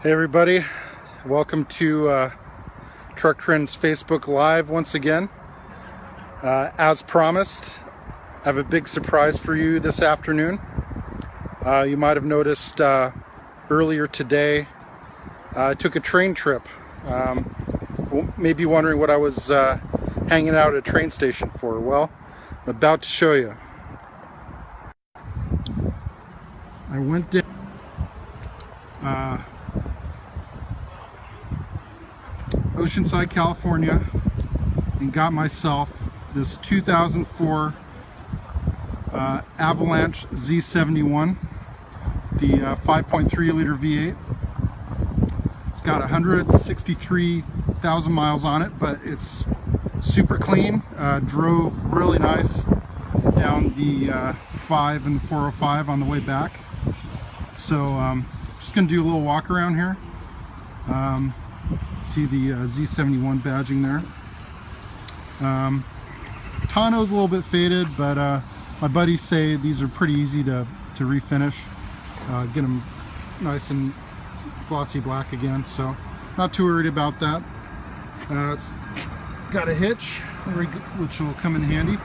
Hey everybody, welcome to Truck Trends Facebook Live once again. As promised, I have a big surprise for you this afternoon. You might have noticed earlier today I took a train trip. Maybe wondering what I was hanging out at a train station for. Well, I'm about to show you. I went down Oceanside, California, and got myself this 2004 Avalanche Z71, the 5.3 liter V8. It's got 163,000 miles on it, but it's super clean. Drove really nice down the 5 and 405 on the way back. So just gonna do a little walk around here. See the Z71 badging there. Tonneau's a little bit faded, but my buddies say these are pretty easy to refinish, get them nice and glossy black again, so not too worried about that. It's got a hitch, which will come in handy.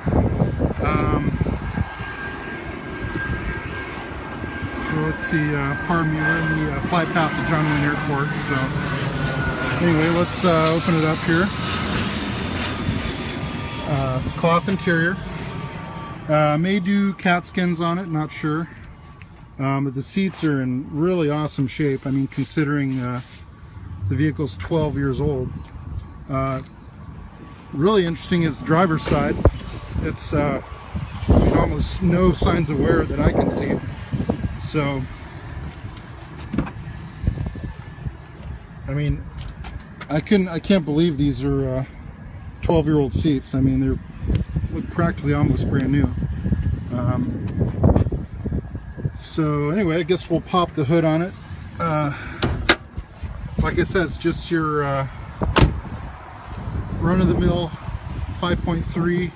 So let's see, pardon me, we're in the flight path to John Wayne Airport, so anyway, let's open it up here. It's cloth interior. May do cat skins on it, not sure. But the seats are in really awesome shape. I mean, considering the vehicle's 12 years old. Really interesting is the driver's side. It's almost no signs of wear that I can see. So, I mean, I can't believe these are 12-year-old seats. I mean, they look practically almost brand new. So anyway, I guess we'll pop the hood on it. Like I said, it's just your run-of-the-mill 5.3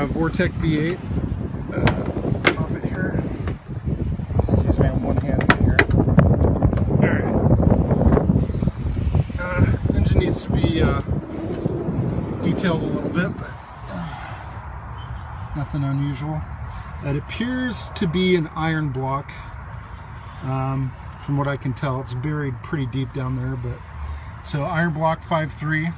Vortec V8. Pop it here. Excuse me, I'm one-handed here. Alright. Engine needs to be detailed a little bit, but nothing unusual. It appears to be an iron block. From what I can tell, it's buried pretty deep down there, but so iron block 5.3.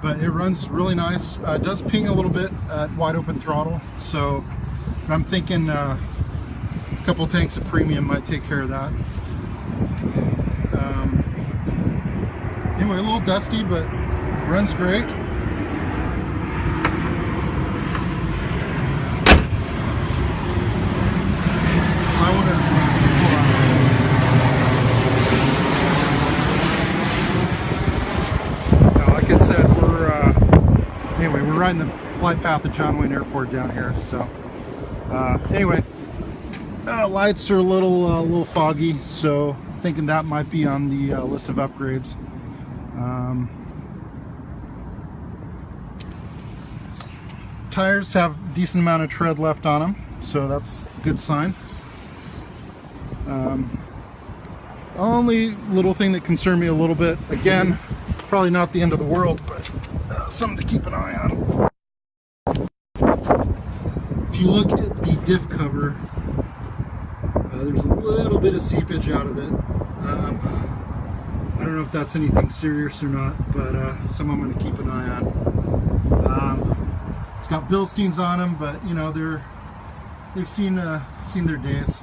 But it runs really nice. It does ping a little bit at wide open throttle, so I'm thinking a couple tanks of premium might take care of that. Anyway, a little dusty, but runs great. Like I said, we're riding the flight path of John Wayne Airport down here. So anyway, lights are a little foggy, so thinking that might be on the list of upgrades. Tires have a decent amount of tread left on them, so that's a good sign. Only little thing that concerned me a little bit, again, probably not the end of the world, but something to keep an eye on. If you look at the diff cover, there's a little bit of seepage out of it. I don't know if that's anything serious or not, but something I'm going to keep an eye on. It's got Bilsteins on them, but you know they've seen their days.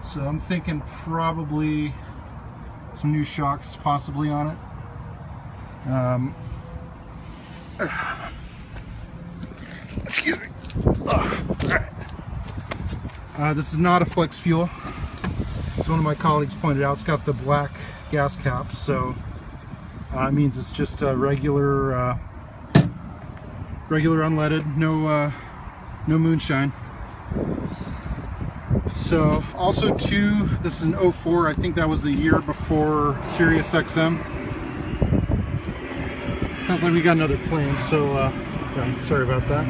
So I'm thinking probably some new shocks possibly on it. Excuse me. This is not a flex fuel. As one of my colleagues pointed out, it's got the black gas cap, so it means it's just a regular unleaded, no moonshine. So also too, this is an 04. I think that was the year before Sirius XM. Sounds like we got another plane, so yeah, sorry about that.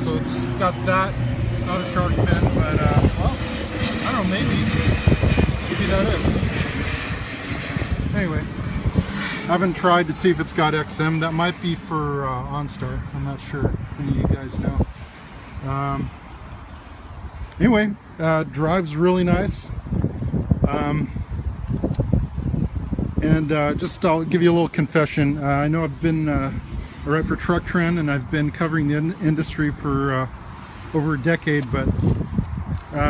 So it's got that It's not a shark fin, but well, I don't know, maybe that is. Anyway, I haven't tried to see if it's got XM. That might be for OnStar. I'm not sure if any of you guys know. Anyway, drives really nice. Just I'll give you a little confession. I know I've been I write for Truck Trend, and I've been covering the industry for over a decade, but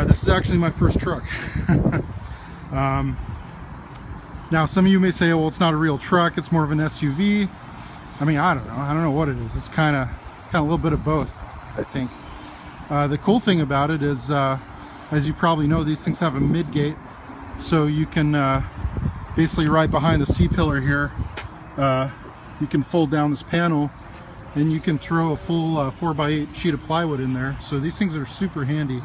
this is actually my first truck. Now some of you may say, well, it's not a real truck, it's more of an SUV. I mean, I don't know what it is. It's kind of a little bit of both, I think. The cool thing about it is, as you probably know, these things have a mid-gate, so you can basically right behind the C-pillar here, you can fold down this panel and you can throw a full 4x8 sheet of plywood in there. So these things are super handy,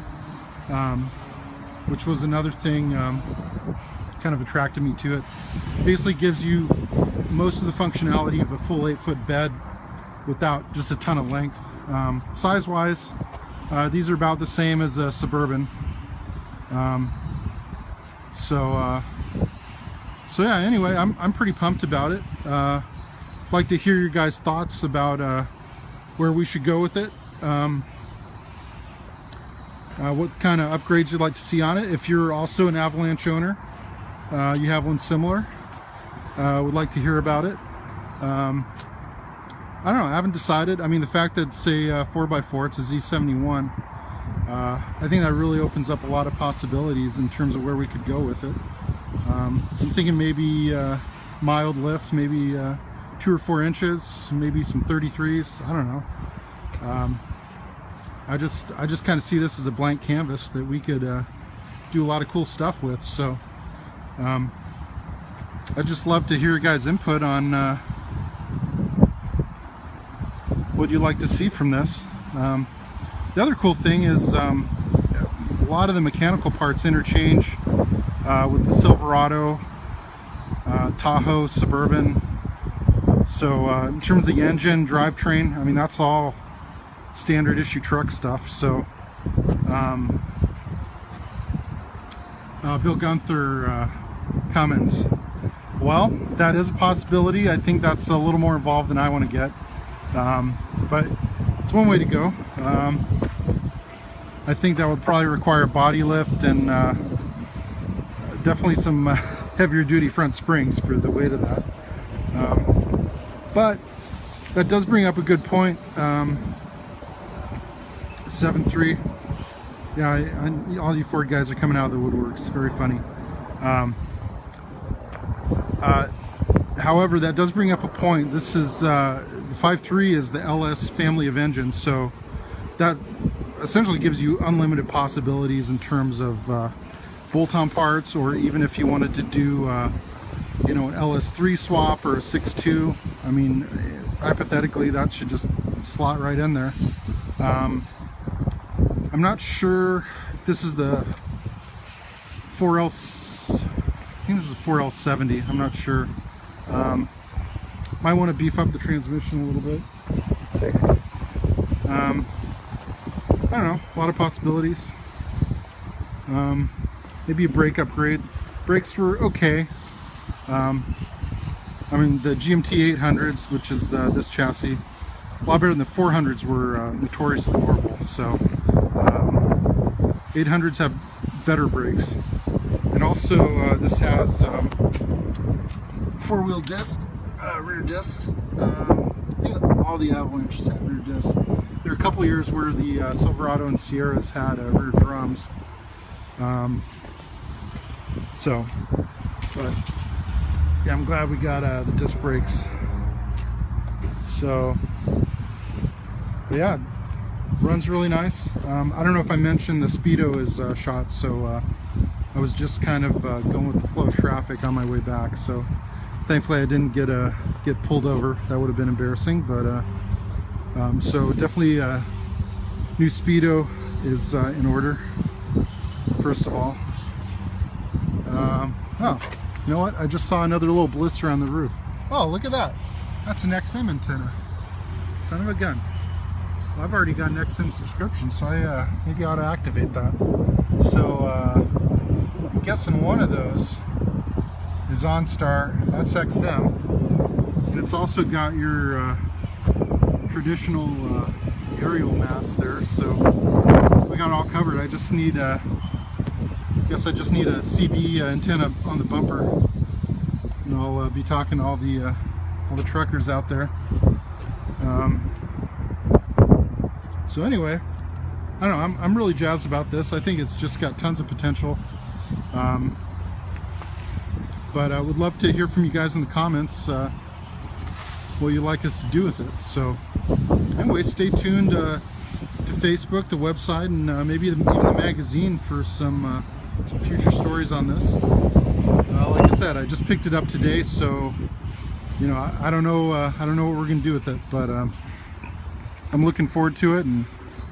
which was another thing kind of attracted me to it. Basically gives you most of the functionality of a full 8-foot bed without just a ton of length. Size wise, these are about the same as a Suburban. So yeah, anyway, I'm pretty pumped about it. Like to hear your guys' thoughts about where we should go with it. What kind of upgrades you'd like to see on it. If you're also an Avalanche owner, you have one similar, would like to hear about it. I don't know, I haven't decided. I mean, the fact that it's a 4x4, it's a Z71, I think that really opens up a lot of possibilities in terms of where we could go with it. I'm thinking maybe mild lift, maybe 2 or 4 inches, maybe some 33s. I don't know. I just kind of see this as a blank canvas that we could do a lot of cool stuff with. So I'd just love to hear your guys' input on what you'd like to see from this. The other cool thing is a lot of the mechanical parts interchange with the Silverado, Tahoe, Suburban. So in terms of the engine, drivetrain, I mean, that's all standard issue truck stuff. So Bill Gunther comments, well, that is a possibility. I think that's a little more involved than I want to get, but it's one way to go. I think that would probably require a body lift and definitely some heavier duty front springs for the weight of that. But that does bring up a good point. 7.3, yeah, all you Ford guys are coming out of the woodworks. Very funny. However, that does bring up a point. This is the 5.3 is the LS family of engines, so that essentially gives you unlimited possibilities in terms of bolt-on parts, or even if you wanted to do you know, an LS3 swap or a 6.2. I mean, hypothetically, that should just slot right in there. I'm not sure if this is the 4L, I think this is 4L70, I'm not sure. Might want to beef up the transmission a little bit. I don't know, a lot of possibilities. Maybe a brake upgrade. Brakes were okay. I mean, the GMT 800s, which is this chassis, a lot better than the 400s were notoriously horrible. So 800s have better brakes. And also this has 4-wheel discs, rear discs. I think all the Avalanches have rear discs. There are a couple years where the Silverado and Sierras had rear drums. But yeah, I'm glad we got the disc brakes. So, but yeah, runs really nice. I don't know if I mentioned the speedo is shot, so I was just kind of going with the flow of traffic on my way back. So thankfully I didn't get pulled over. That would have been embarrassing. But so definitely new speedo is in order. First of all, oh, you know what? I just saw another little blister on the roof. Oh, look at that. That's an XM antenna. Son of a gun. Well, I've already got an XM subscription, so I maybe I ought to activate that. So I'm guessing one of those is OnStar. That's XM, and it's also got your traditional aerial mast there. So we got it all covered. I just need a CB antenna on the bumper, and I'll be talking to all the truckers out there. So anyway, I don't know, I'm really jazzed about this. I think it's just got tons of potential. But I would love to hear from you guys in the comments what you'd like us to do with it. So anyway, stay tuned to Facebook, the website, and maybe even the magazine for some future stories on this. Like I said, I just picked it up today, so you know, I don't know what we're gonna do with it, but I'm looking forward to it, and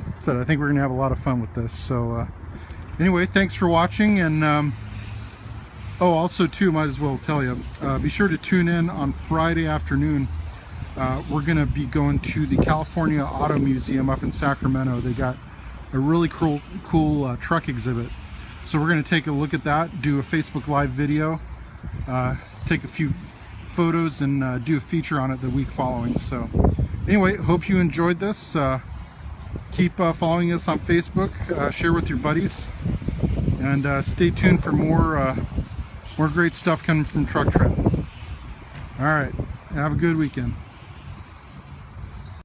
like I said, I think we're gonna have a lot of fun with this. So anyway, thanks for watching, and oh, also too, might as well tell you, be sure to tune in on Friday afternoon. We're gonna be going to the California Auto Museum up in Sacramento. They got a really cool truck exhibit, so we're gonna take a look at that, do a Facebook Live video, take a few photos, and do a feature on it the week following. So anyway, hope you enjoyed this. Keep following us on Facebook, share with your buddies, and stay tuned for more great stuff coming from Truck Trend. All right, have a good weekend.